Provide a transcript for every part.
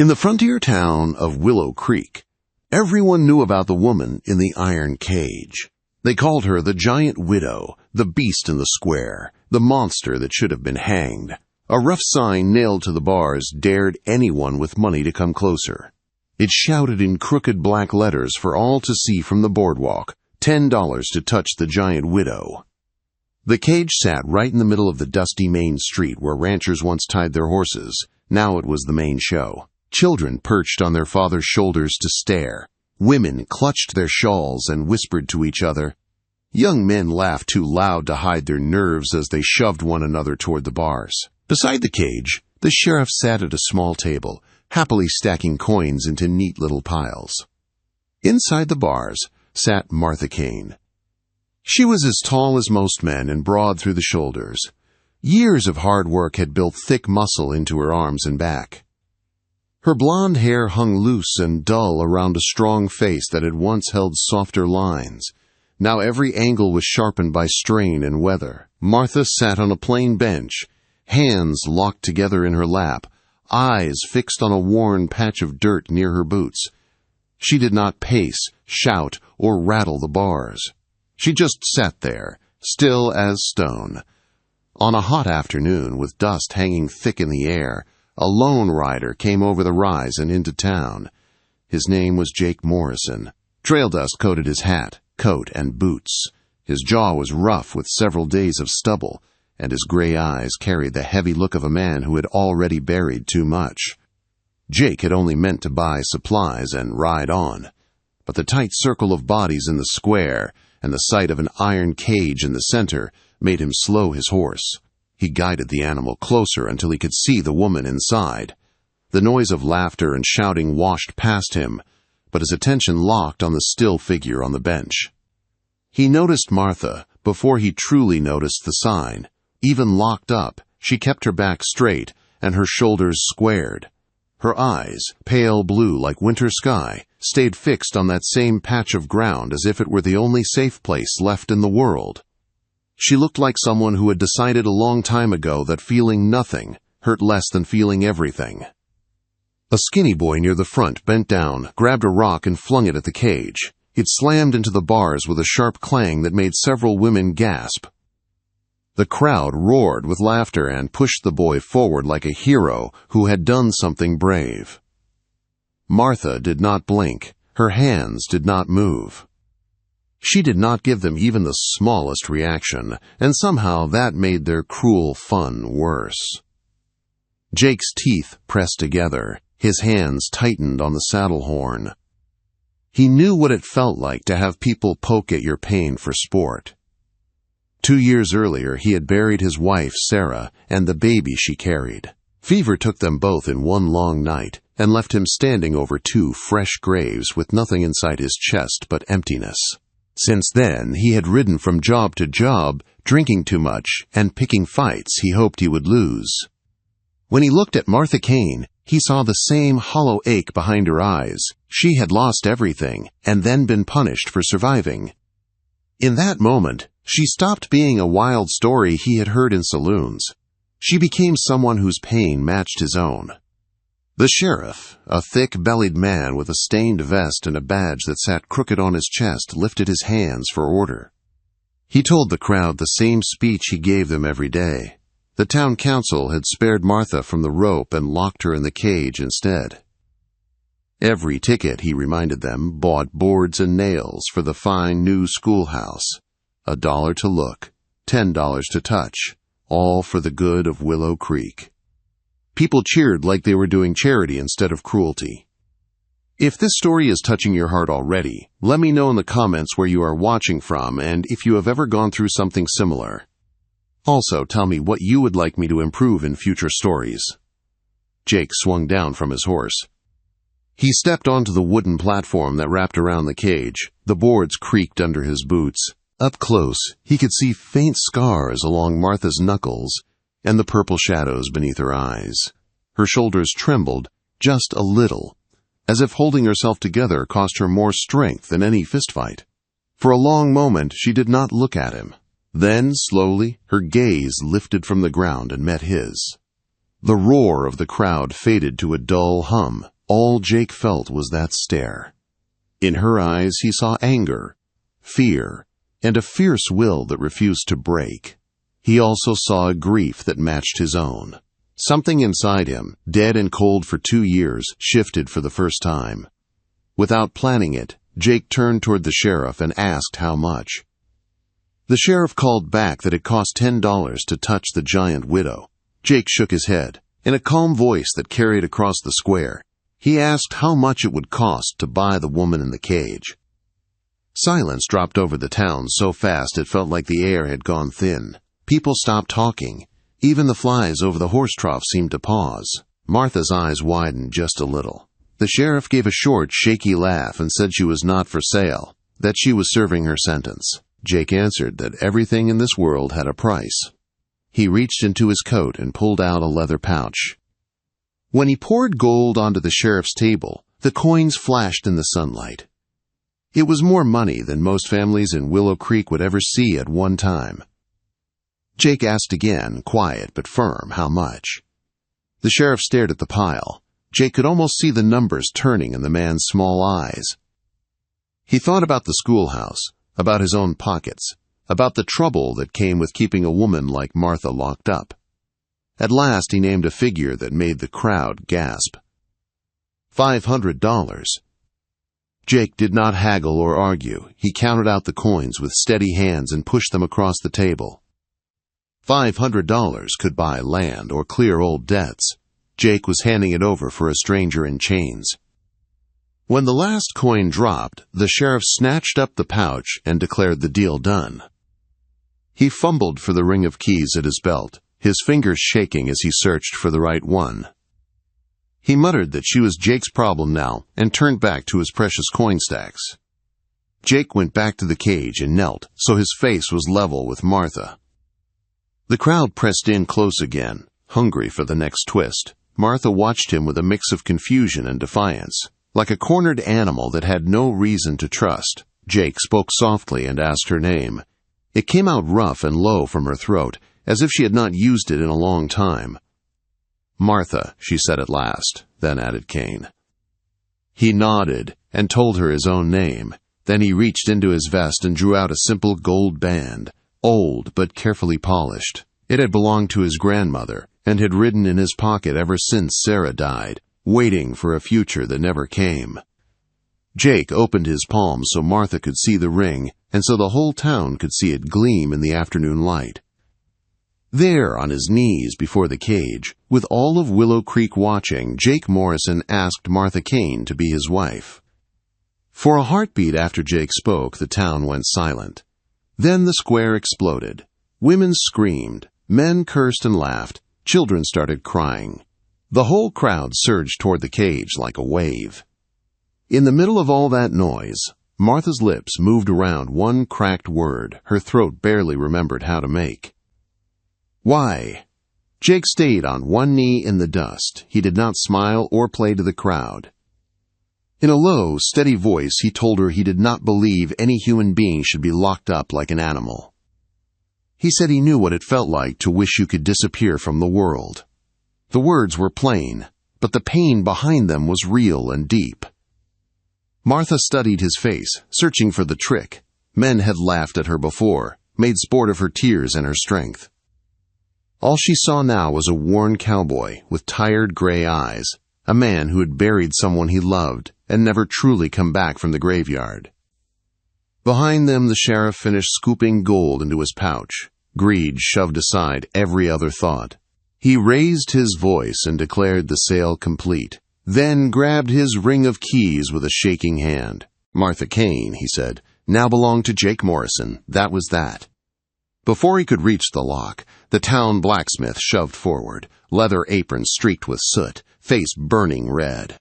In the frontier town of Willow Creek, everyone knew about the woman in the iron cage. They called her the giant widow, the beast in the square, the monster that should have been hanged. A rough sign nailed to the bars dared anyone with money to come closer. It shouted in crooked black letters for all to see from the boardwalk, $10 to touch the giant widow. The cage sat right in the middle of the dusty main street where ranchers once tied their horses. Now it was the main show. Children perched on their father's shoulders to stare. Women clutched their shawls and whispered to each other. Young men laughed too loud to hide their nerves as they shoved one another toward the bars. Beside the cage, the sheriff sat at a small table, happily stacking coins into neat little piles. Inside the bars sat Martha Kane. She was as tall as most men and broad through the shoulders. Years of hard work had built thick muscle into her arms and back. Her blonde hair hung loose and dull around a strong face that had once held softer lines. Now every angle was sharpened by strain and weather. Martha sat on a plain bench, hands locked together in her lap, eyes fixed on a worn patch of dirt near her boots. She did not pace, shout, or rattle the bars. She just sat there, still as stone. On a hot afternoon, with dust hanging thick in the air, a lone rider came over the rise and into town. His name was Jake Morrison. Trail dust coated his hat, coat, and boots. His jaw was rough with several days of stubble, and his gray eyes carried the heavy look of a man who had already buried too much. Jake had only meant to buy supplies and ride on, but the tight circle of bodies in the square and the sight of an iron cage in the center made him slow his horse. He guided the animal closer until he could see the woman inside. The noise of laughter and shouting washed past him, but his attention locked on the still figure on the bench. He noticed Martha before he truly noticed the sign. Even locked up, she kept her back straight and her shoulders squared. Her eyes, pale blue like winter sky, stayed fixed on that same patch of ground as if it were the only safe place left in the world. She looked like someone who had decided a long time ago that feeling nothing hurt less than feeling everything. A skinny boy near the front bent down, grabbed a rock and flung it at the cage. It slammed into the bars with a sharp clang that made several women gasp. The crowd roared with laughter and pushed the boy forward like a hero who had done something brave. Martha did not blink. Her hands did not move. She did not give them even the smallest reaction, and somehow that made their cruel fun worse. Jake's teeth pressed together. His hands tightened on the saddle horn. He knew what it felt like to have people poke at your pain for sport. 2 years earlier, he had buried his wife, Sarah, and the baby she carried. Fever took them both in one long night and left him standing over 2 fresh graves with nothing inside his chest but emptiness. Since then, he had ridden from job to job, drinking too much and picking fights he hoped he would lose. When he looked at Martha Kane, he saw the same hollow ache behind her eyes. She had lost everything and then been punished for surviving. In that moment, she stopped being a wild story he had heard in saloons. She became someone whose pain matched his own. The sheriff, a thick-bellied man with a stained vest and a badge that sat crooked on his chest, lifted his hands for order. He told the crowd the same speech he gave them every day. The town council had spared Martha from the rope and locked her in the cage instead. Every ticket, he reminded them, bought boards and nails for the fine new schoolhouse. $1 to look, $10 to touch, all for the good of Willow Creek. People cheered like they were doing charity instead of cruelty. If this story is touching your heart already, let me know in the comments where you are watching from and if you have ever gone through something similar. Also, tell me what you would like me to improve in future stories. Jake swung down from his horse. He stepped onto the wooden platform that wrapped around the cage. The boards creaked under his boots. Up close, he could see faint scars along Martha's knuckles and the purple shadows beneath her eyes. Her shoulders trembled just a little, as if holding herself together cost her more strength than any fistfight. For a long moment, she did not look at him. Then, slowly, her gaze lifted from the ground and met his. The roar of the crowd faded to a dull hum. All Jake felt was that stare. In her eyes he saw anger, fear, and a fierce will that refused to break. He also saw a grief that matched his own. Something inside him, dead and cold for 2 years, shifted for the first time. Without planning it, Jake turned toward the sheriff and asked how much. The sheriff called back that it cost $10 to touch the giant widow. Jake shook his head. In a calm voice that carried across the square, he asked how much it would cost to buy the woman in the cage. Silence dropped over the town so fast it felt like the air had gone thin. People stopped talking. Even the flies over the horse trough seemed to pause. Martha's eyes widened just a little. The sheriff gave a short, shaky laugh and said she was not for sale, that she was serving her sentence. Jake answered that everything in this world had a price. He reached into his coat and pulled out a leather pouch. When he poured gold onto the sheriff's table, the coins flashed in the sunlight. It was more money than most families in Willow Creek would ever see at one time. Jake asked again, quiet but firm, how much. The sheriff stared at the pile. Jake could almost see the numbers turning in the man's small eyes. He thought about the schoolhouse, about his own pockets, about the trouble that came with keeping a woman like Martha locked up. At last he named a figure that made the crowd gasp. $500. Jake did not haggle or argue. He counted out the coins with steady hands and pushed them across the table. $500 could buy land or clear old debts. Jake was handing it over for a stranger in chains. When the last coin dropped, the sheriff snatched up the pouch and declared the deal done. He fumbled for the ring of keys at his belt, his fingers shaking as he searched for the right one. He muttered that she was Jake's problem now and turned back to his precious coin stacks. Jake went back to the cage and knelt so his face was level with Martha. The crowd pressed in close again, hungry for the next twist. Martha watched him with a mix of confusion and defiance, like a cornered animal that had no reason to trust. Jake spoke softly and asked her name. It came out rough and low from her throat, as if she had not used it in a long time. Martha, she said at last, then added Cain. He nodded and told her his own name. Then he reached into his vest and drew out a simple gold band, old but carefully polished. It had belonged to his grandmother and had ridden in his pocket ever since Sarah died, waiting for a future that never came. Jake opened his palm so Martha could see the ring, and so the whole town could see it gleam in the afternoon light. There, on his knees before the cage, with all of Willow Creek watching, Jake Morrison asked Martha Cain to be his wife. For a heartbeat after Jake spoke, the town went silent. Then the square exploded. Women screamed, men cursed and laughed, children started crying. The whole crowd surged toward the cage like a wave. In the middle of all that noise, Martha's lips moved around one cracked word her throat barely remembered how to make. Why? Jake stayed on one knee in the dust. He did not smile or play to the crowd. In a low, steady voice, he told her he did not believe any human being should be locked up like an animal. He said he knew what it felt like to wish you could disappear from the world. The words were plain, but the pain behind them was real and deep. Martha studied his face, searching for the trick. Men had laughed at her before, made sport of her tears and her strength. All she saw now was a worn cowboy with tired gray eyes, a man who had buried someone he loved and never truly come back from the graveyard. Behind them, the sheriff finished scooping gold into his pouch. Greed shoved aside every other thought. He raised his voice and declared the sale complete, then grabbed his ring of keys with a shaking hand. Martha Cain, he said, now belonged to Jake Morrison. That was that. Before he could reach the lock, the town blacksmith shoved forward, leather apron streaked with soot, face burning red.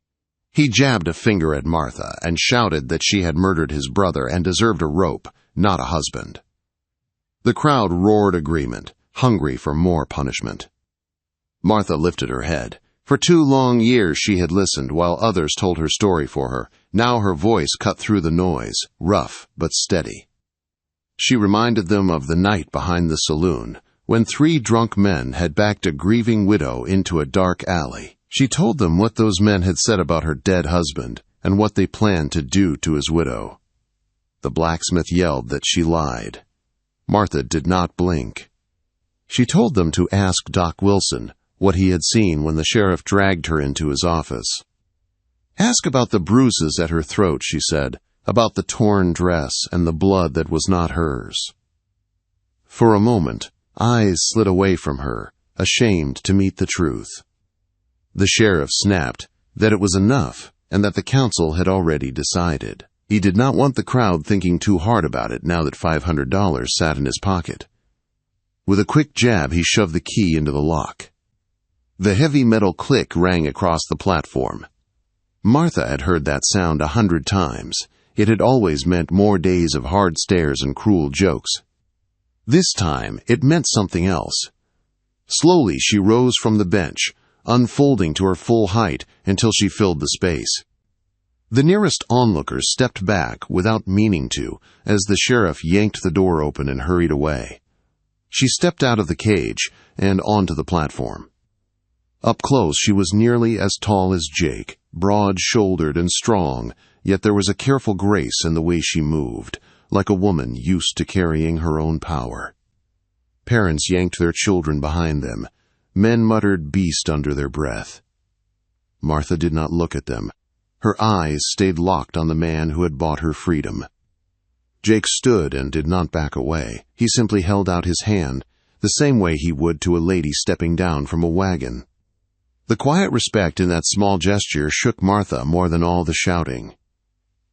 He jabbed a finger at Martha and shouted that she had murdered his brother and deserved a rope, not a husband. The crowd roared agreement, hungry for more punishment. Martha lifted her head. For 2 long years she had listened while others told her story for her. Now her voice cut through the noise, rough but steady. She reminded them of the night behind the saloon, when 3 drunk men had backed a grieving widow into a dark alley. She told them what those men had said about her dead husband and what they planned to do to his widow. The blacksmith yelled that she lied. Martha did not blink. She told them to ask Doc Wilson what he had seen when the sheriff dragged her into his office. Ask about the bruises at her throat, she said, about the torn dress and the blood that was not hers. For a moment, eyes slid away from her, ashamed to meet the truth. The sheriff snapped that it was enough and that the council had already decided. He did not want the crowd thinking too hard about it now that $500 sat in his pocket. With a quick jab, he shoved the key into the lock. The heavy metal click rang across the platform. Martha had heard that sound 100 times. It had always meant more days of hard stares and cruel jokes. This time, it meant something else. Slowly, she rose from the bench, unfolding to her full height until she filled the space. The nearest onlookers stepped back without meaning to as the sheriff yanked the door open and hurried away. She stepped out of the cage and onto the platform. Up close, she was nearly as tall as Jake, broad-shouldered and strong, yet there was a careful grace in the way she moved, like a woman used to carrying her own power. Parents yanked their children behind them. Men muttered beast under their breath. Martha did not look at them. Her eyes stayed locked on the man who had bought her freedom. Jake stood and did not back away. He simply held out his hand, the same way he would to a lady stepping down from a wagon. The quiet respect in that small gesture shook Martha more than all the shouting.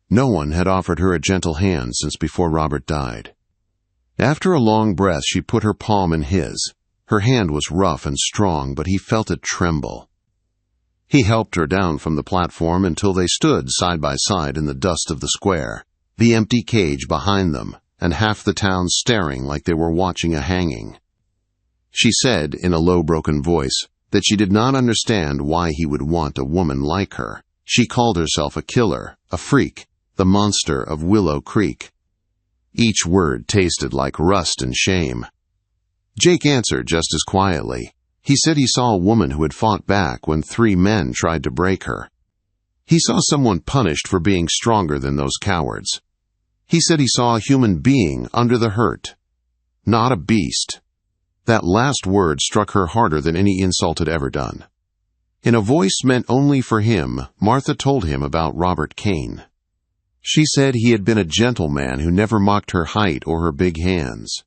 No one had offered her a gentle hand since before Robert died. After a long breath, she put her palm in his. Her hand was rough and strong, but he felt it tremble. He helped her down from the platform until they stood side by side in the dust of the square, the empty cage behind them, and half the town staring like they were watching a hanging. She said, in a low, broken voice, that she did not understand why he would want a woman like her. She called herself a killer, a freak, the monster of Willow Creek. Each word tasted like rust and shame. Jake answered just as quietly. He said he saw a woman who had fought back when 3 men tried to break her. He saw someone punished for being stronger than those cowards. He said he saw a human being under the hurt, not a beast. That last word struck her harder than any insult had ever done. In a voice meant only for him, Martha told him about Robert Kane. She said he had been a gentleman who never mocked her height or her big hands.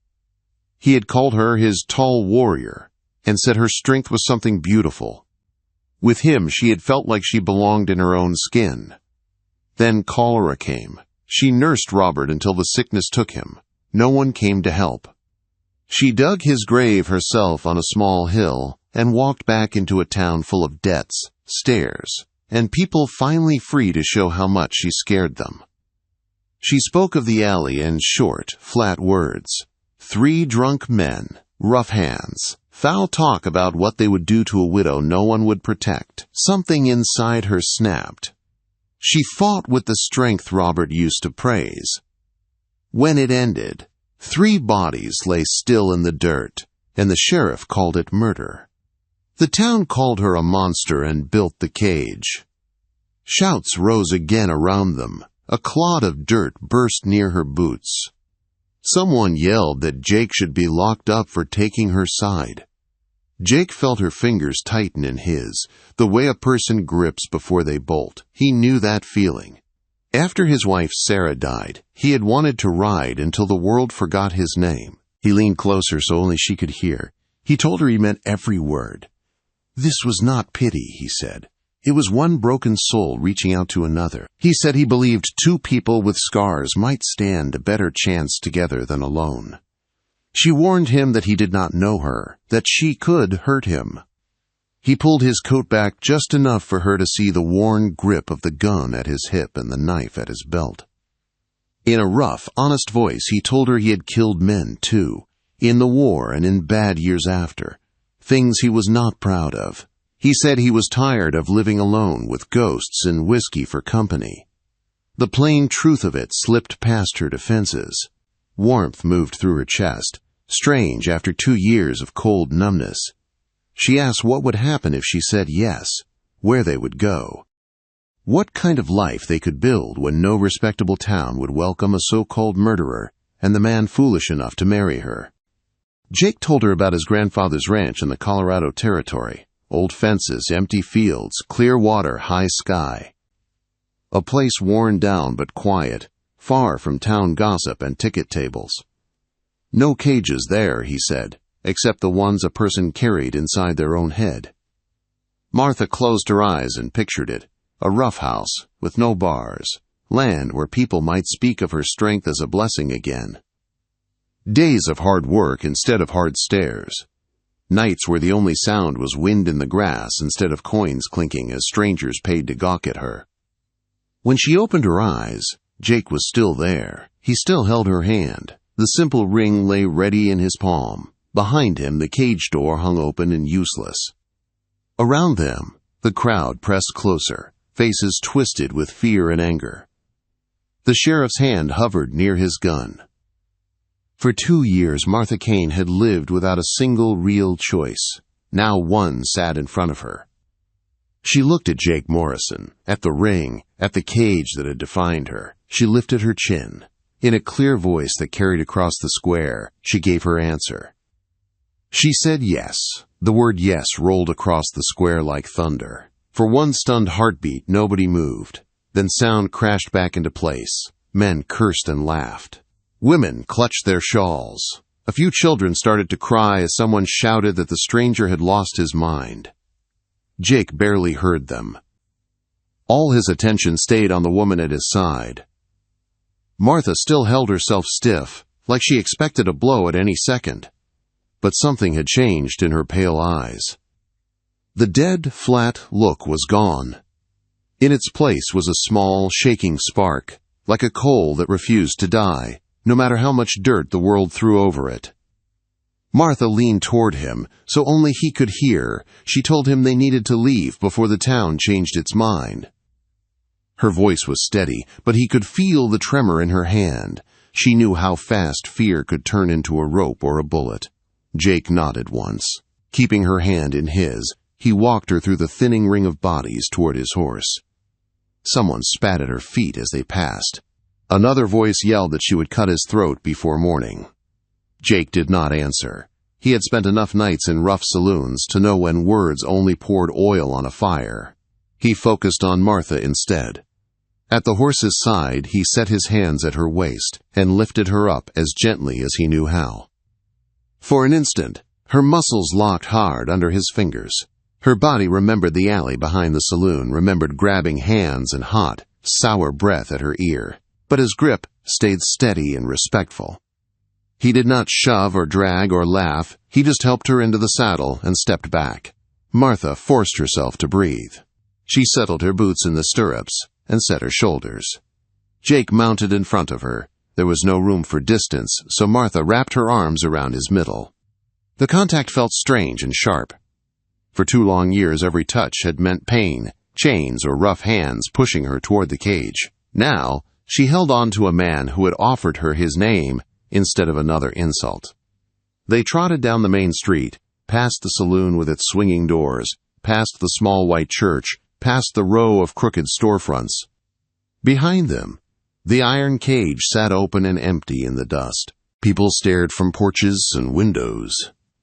He had called her his tall warrior and said her strength was something beautiful. With him, she had felt like she belonged in her own skin. Then cholera came. She nursed Robert until the sickness took him. No one came to help. She dug his grave herself on a small hill and walked back into a town full of debts, stares, and people finally free to show how much she scared them. She spoke of the alley in short, flat words. 3 drunk men, rough hands, foul talk about what they would do to a widow no one would protect. Something inside her snapped. She fought with the strength Robert used to praise. When it ended, 3 bodies lay still in the dirt, and the sheriff called it murder. The town called her a monster and built the cage. Shouts rose again around them. A clod of dirt burst near her boots. Someone yelled that Jake should be locked up for taking her side. Jake felt her fingers tighten in his, the way a person grips before they bolt. He knew that feeling. After his wife Sarah died, he had wanted to ride until the world forgot his name. He leaned closer so only she could hear. He told her he meant every word. This was not pity, he said. It was one broken soul reaching out to another. He said he believed 2 people with scars might stand a better chance together than alone. She warned him that he did not know her, that she could hurt him. He pulled his coat back just enough for her to see the worn grip of the gun at his hip and the knife at his belt. In a rough, honest voice, he told her he had killed men, too, in the war and in bad years after, things he was not proud of. He said he was tired of living alone with ghosts and whiskey for company. The plain truth of it slipped past her defenses. Warmth moved through her chest. strange after 2 years of cold numbness. She asked what would happen if she said yes, where they would go. What kind of life they could build when no respectable town would welcome a so-called murderer and the man foolish enough to marry her. Jake told her about his grandfather's ranch in the Colorado Territory. Old fences, empty fields, clear water, high sky. A place worn down but quiet, far from town gossip and ticket tables. No cages there, he said, except the ones a person carried inside their own head. Martha closed her eyes and pictured it, a rough house with no bars, land where people might speak of her strength as a blessing again. Days of hard work instead of hard stares. Nights where the only sound was wind in the grass instead of coins clinking as strangers paid to gawk at her. When she opened her eyes, Jake was still there. He still held her hand. The simple ring lay ready in his palm. Behind him, the cage door hung open and useless. Around them, the crowd pressed closer, faces twisted with fear and anger. The sheriff's hand hovered near his gun. For 2 years, Martha Kane had lived without a single real choice. Now one sat in front of her. She looked at Jake Morrison, at the ring, at the cage that had defined her. She lifted her chin. In a clear voice that carried across the square, she gave her answer. She said yes. The word yes rolled across the square like thunder. For one stunned heartbeat, nobody moved. Then sound crashed back into place. Men cursed and laughed. Women clutched their shawls. A few children started to cry as someone shouted that the stranger had lost his mind. Jake barely heard them. All his attention stayed on the woman at his side. Martha still held herself stiff, like she expected a blow at any second. But something had changed in her pale eyes. The dead, flat look was gone. In its place was a small, shaking spark, like a coal that refused to die, no matter how much dirt the world threw over it. Martha leaned toward him, so only he could hear. She told him they needed to leave before the town changed its mind. Her voice was steady, but he could feel the tremor in her hand. She knew how fast fear could turn into a rope or a bullet. Jake nodded once. Keeping her hand in his, he walked her through the thinning ring of bodies toward his horse. Someone spat at her feet as they passed. Another voice yelled that she would cut his throat before morning. Jake did not answer. He had spent enough nights in rough saloons to know when words only poured oil on a fire. He focused on Martha instead. At the horse's side, he set his hands at her waist and lifted her up as gently as he knew how. For an instant, her muscles locked hard under his fingers. Her body remembered the alley behind the saloon, remembered grabbing hands and hot, sour breath at her ear. But his grip stayed steady and respectful. He did not shove or drag or laugh. He just helped her into the saddle and stepped back. Martha forced herself to breathe. She settled her boots in the stirrups and set her shoulders. Jake mounted in front of her. There was no room for distance, so Martha wrapped her arms around his middle. The contact felt strange and sharp. For 2 long years, every touch had meant pain, chains or rough hands pushing her toward the cage. Now, she held on to a man who had offered her his name instead of another insult. They trotted down the main street, past the saloon with its swinging doors, past the small white church, past the row of crooked storefronts. Behind them, the iron cage sat open and empty in the dust. People stared from porches and windows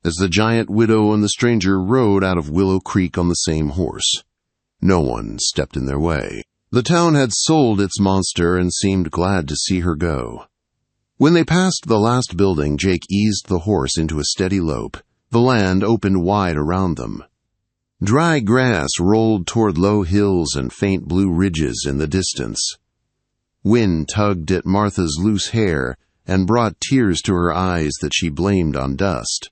as the giant widow and the stranger rode out of Willow Creek on the same horse. No one stepped in their way. The town had sold its monster and seemed glad to see her go. When they passed the last building, Jake eased the horse into a steady lope. The land opened wide around them. Dry grass rolled toward low hills and faint blue ridges in the distance. Wind tugged at Martha's loose hair and brought tears to her eyes that she blamed on dust.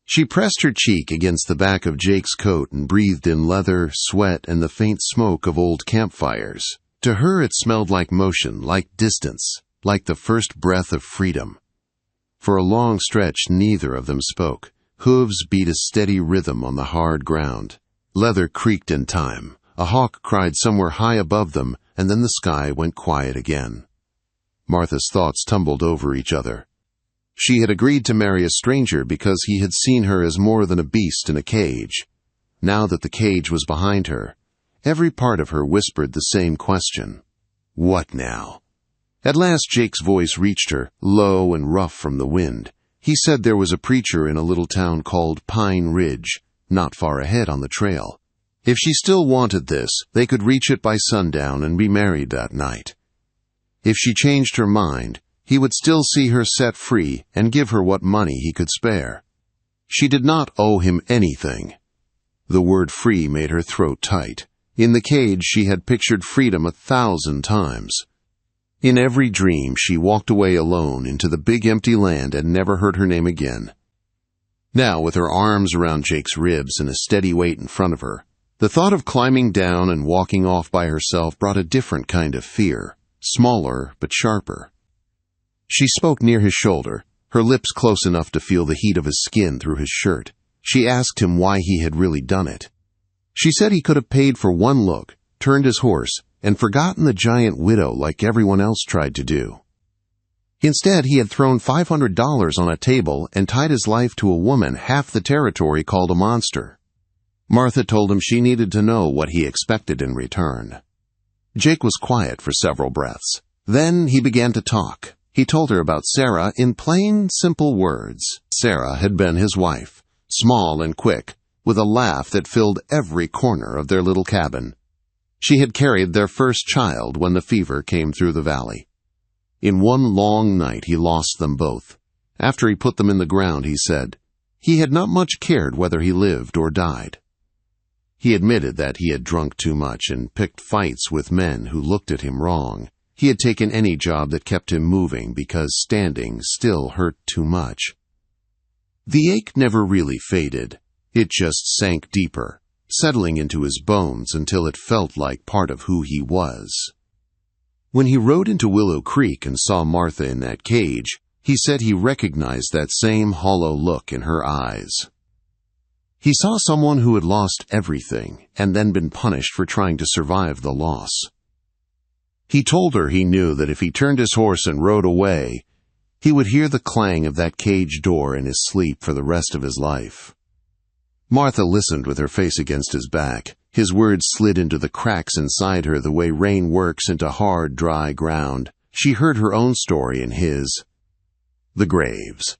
She pressed her cheek against the back of Jake's coat and breathed in leather, sweat, and the faint smoke of old campfires. To her it smelled like motion, like distance, like the first breath of freedom. For a long stretch neither of them spoke. Hooves beat a steady rhythm on the hard ground. Leather creaked in time. A hawk cried somewhere high above them, and then the sky went quiet again. Martha's thoughts tumbled over each other. She had agreed to marry a stranger because he had seen her as more than a beast in a cage. Now that the cage was behind her, every part of her whispered the same question. What now? At last Jake's voice reached her, low and rough from the wind. He said there was a preacher in a little town called Pine Ridge, not far ahead on the trail. If she still wanted this, they could reach it by sundown and be married that night. If she changed her mind, he would still see her set free and give her what money he could spare. She did not owe him anything. The word free made her throat tight. In the cage she had pictured freedom 1,000 times. In every dream she walked away alone into the big empty land and never heard her name again. Now, with her arms around Jake's ribs and a steady weight in front of her, the thought of climbing down and walking off by herself brought a different kind of fear, smaller but sharper. She spoke near his shoulder, her lips close enough to feel the heat of his skin through his shirt. She asked him why he had really done it. She said he could have paid for one look, turned his horse, and forgotten the giant widow like everyone else tried to do. Instead, he had thrown $500 on a table and tied his life to a woman half the territory called a monster. Martha told him she needed to know what he expected in return. Jake was quiet for several breaths. Then he began to talk. He told her about Sarah in plain, simple words. Sarah had been his wife, small and quick, with a laugh that filled every corner of their little cabin. She had carried their first child when the fever came through the valley. In one long night he lost them both. After he put them in the ground, he said, he had not much cared whether he lived or died. He admitted that he had drunk too much and picked fights with men who looked at him wrong. He had taken any job that kept him moving because standing still hurt too much. The ache never really faded. It just sank deeper, settling into his bones until it felt like part of who he was. When he rode into Willow Creek and saw Martha in that cage, he said he recognized that same hollow look in her eyes. He saw someone who had lost everything and then been punished for trying to survive the loss. He told her he knew that if he turned his horse and rode away, he would hear the clang of that cage door in his sleep for the rest of his life. Martha listened with her face against his back. His words slid into the cracks inside her the way rain works into hard, dry ground. She heard her own story in his. The graves.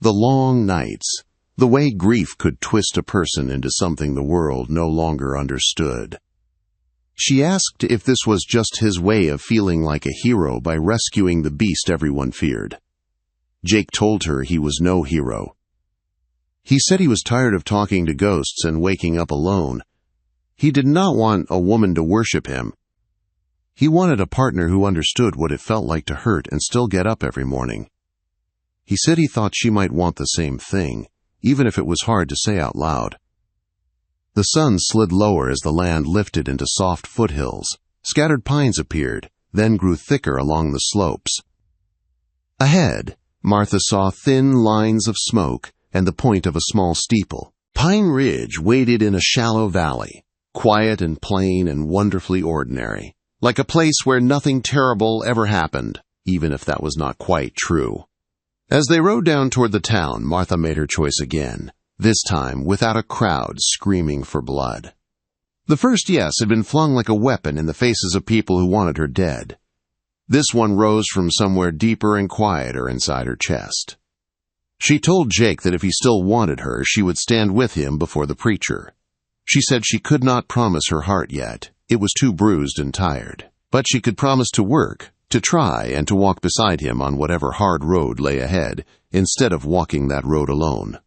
The long nights. The way grief could twist a person into something the world no longer understood. She asked if this was just his way of feeling like a hero by rescuing the beast everyone feared. Jake told her he was no hero. He said he was tired of talking to ghosts and waking up alone. He did not want a woman to worship him. He wanted a partner who understood what it felt like to hurt and still get up every morning. He said he thought she might want the same thing, even if it was hard to say out loud. The sun slid lower as the land lifted into soft foothills. Scattered pines appeared, then grew thicker along the slopes. Ahead, Martha saw thin lines of smoke and the point of a small steeple. Pine Ridge waded in a shallow valley, quiet and plain and wonderfully ordinary, like a place where nothing terrible ever happened, even if that was not quite true. As they rode down toward the town, Martha made her choice again, this time without a crowd screaming for blood. The first yes had been flung like a weapon in the faces of people who wanted her dead. This one rose from somewhere deeper and quieter inside her chest. She told Jake that if he still wanted her, she would stand with him before the preacher. She said she could not promise her heart yet. It was too bruised and tired. But she could promise to work, to try, and to walk beside him on whatever hard road lay ahead, instead of walking that road alone.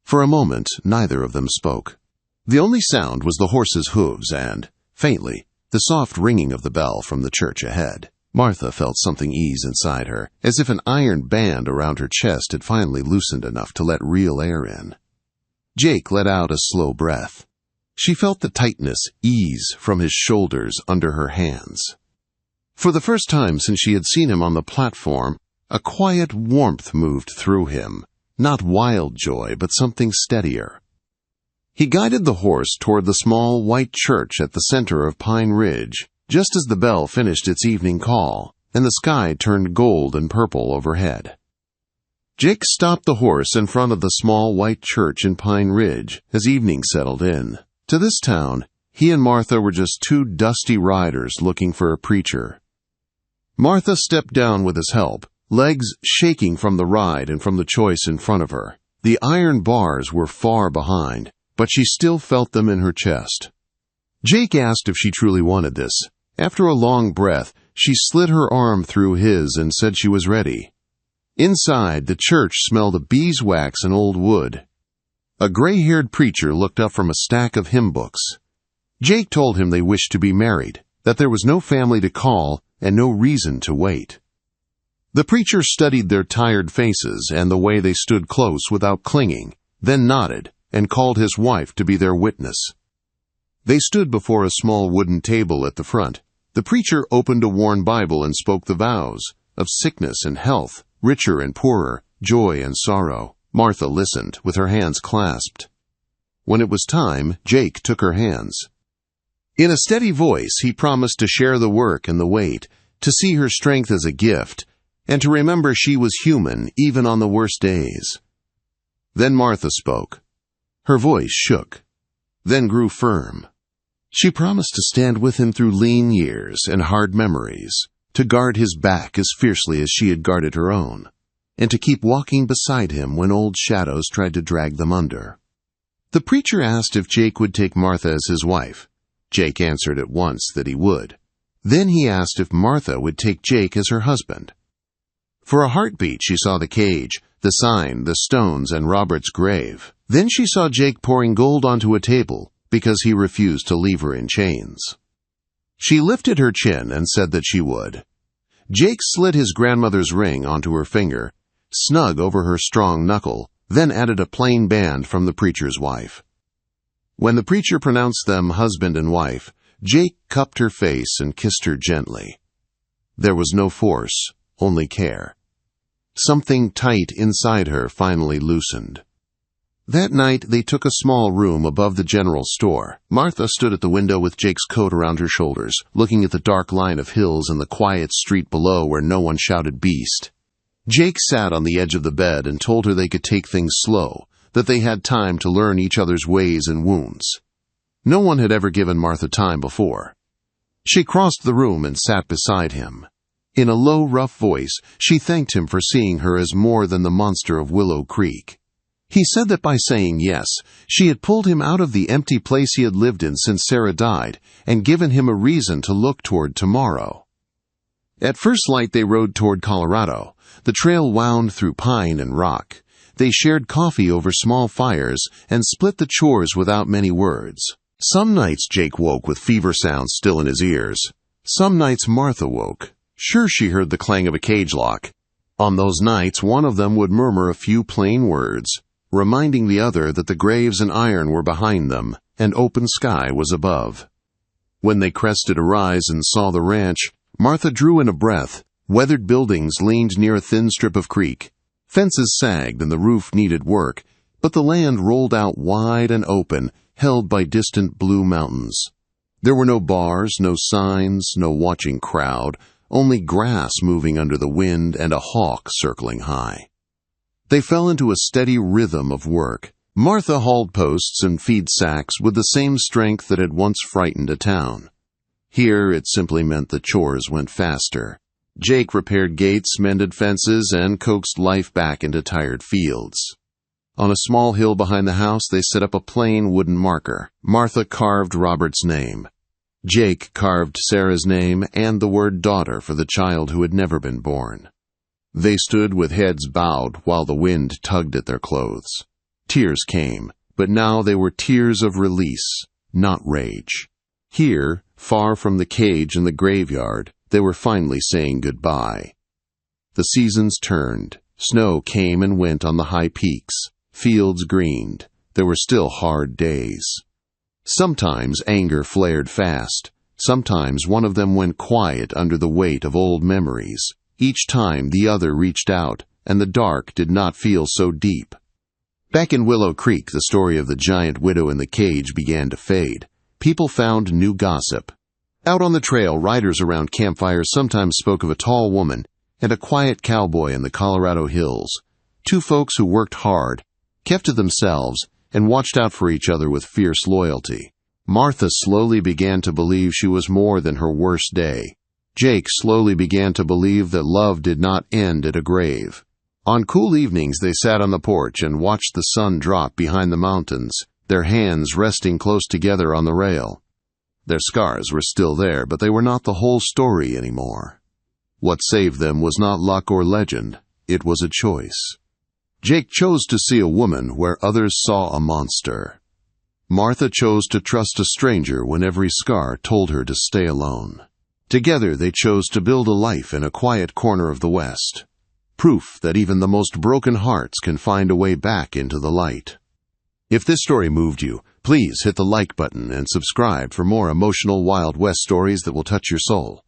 For a moment, neither of them spoke. The only sound was the horse's hooves and, faintly, the soft ringing of the bell from the church ahead. Martha felt something ease inside her, as if an iron band around her chest had finally loosened enough to let real air in. Jake let out a slow breath. She felt the tightness ease from his shoulders under her hands. For the first time since she had seen him on the platform, a quiet warmth moved through him, not wild joy, but something steadier. He guided the horse toward the small white church at the center of Pine Ridge, just as the bell finished its evening call, and the sky turned gold and purple overhead. Jake stopped the horse in front of the small white church in Pine Ridge as evening settled in. To this town, he and Martha were just two dusty riders looking for a preacher. Martha stepped down with his help, legs shaking from the ride and from the choice in front of her. The iron bars were far behind, but she still felt them in her chest. Jake asked if she truly wanted this. After a long breath, she slid her arm through his and said she was ready. Inside, the church smelled of beeswax and old wood. A gray-haired preacher looked up from a stack of hymn books. Jake told him they wished to be married, that there was no family to call and no reason to wait. The preacher studied their tired faces and the way they stood close without clinging, then nodded and called his wife to be their witness. They stood before a small wooden table at the front. The preacher opened a worn Bible and spoke the vows of sickness and health, richer and poorer, joy and sorrow. Martha listened, with her hands clasped. When it was time, Jake took her hands. In a steady voice, he promised to share the work and the weight, to see her strength as a gift, and to remember she was human even on the worst days. Then Martha spoke. Her voice shook, then grew firm. She promised to stand with him through lean years and hard memories, to guard his back as fiercely as she had guarded her own, and to keep walking beside him when old shadows tried to drag them under. The preacher asked if Jake would take Martha as his wife. Jake answered at once that he would. Then he asked if Martha would take Jake as her husband. For a heartbeat, she saw the cage, the sign, the stones, and Robert's grave. Then she saw Jake pouring gold onto a table because he refused to leave her in chains. She lifted her chin and said that she would. Jake slid his grandmother's ring onto her finger, snug over her strong knuckle, then added a plain band from the preacher's wife. When the preacher pronounced them husband and wife, Jake cupped her face and kissed her gently. There was no force, only care. Something tight inside her finally loosened. That night, they took a small room above the general store. Martha stood at the window with Jake's coat around her shoulders, looking at the dark line of hills and the quiet street below where no one shouted beast. Jake sat on the edge of the bed and told her they could take things slow, that they had time to learn each other's ways and wounds. No one had ever given Martha time before. She crossed the room and sat beside him. In a low, rough voice, she thanked him for seeing her as more than the monster of Willow Creek. He said that by saying yes, she had pulled him out of the empty place he had lived in since Sarah died and given him a reason to look toward tomorrow. At first light, they rode toward Colorado. The trail wound through pine and rock. They shared coffee over small fires and split the chores without many words. Some nights Jake woke with fever sounds still in his ears. Some nights Martha woke. Sure, she heard the clang of a cage lock. On those nights, one of them would murmur a few plain words, reminding the other that the graves and iron were behind them and open sky was above. When they crested a rise and saw the ranch, Martha drew in a breath. Weathered buildings leaned near a thin strip of creek. Fences sagged and the roof needed work, but the land rolled out wide and open, held by distant blue mountains. There were no bars, no signs, no watching crowd, only grass moving under the wind and a hawk circling high. They fell into a steady rhythm of work. Martha hauled posts and feed sacks with the same strength that had once frightened a town. Here it simply meant the chores went faster. Jake repaired gates, mended fences, and coaxed life back into tired fields. On a small hill behind the house, they set up a plain wooden marker. Martha carved Robert's name. Jake carved Sarah's name and the word daughter for the child who had never been born. They stood with heads bowed while the wind tugged at their clothes. Tears came, but now they were tears of release, not rage. Here, far from the cage and the graveyard, they were finally saying goodbye. The seasons turned. Snow came and went on the high peaks. Fields greened. There were still hard days. Sometimes anger flared fast. Sometimes one of them went quiet under the weight of old memories. Each time the other reached out, and the dark did not feel so deep. Back in Willow Creek, the story of the giant widow in the cage began to fade. People found new gossip. Out on the trail, riders around campfires sometimes spoke of a tall woman and a quiet cowboy in the Colorado hills. two folks who worked hard, kept to themselves, and watched out for each other with fierce loyalty. Martha slowly began to believe she was more than her worst day. Jake slowly began to believe that love did not end at a grave. On cool evenings they sat on the porch and watched the sun drop behind the mountains, their hands resting close together on the rail. Their scars were still there, but they were not the whole story anymore. What saved them was not luck or legend, it was a choice. Jake chose to see a woman where others saw a monster. Martha chose to trust a stranger when every scar told her to stay alone. Together they chose to build a life in a quiet corner of the West. Proof that even the most broken hearts can find a way back into the light. If this story moved you, please hit the like button and subscribe for more emotional Wild West stories that will touch your soul.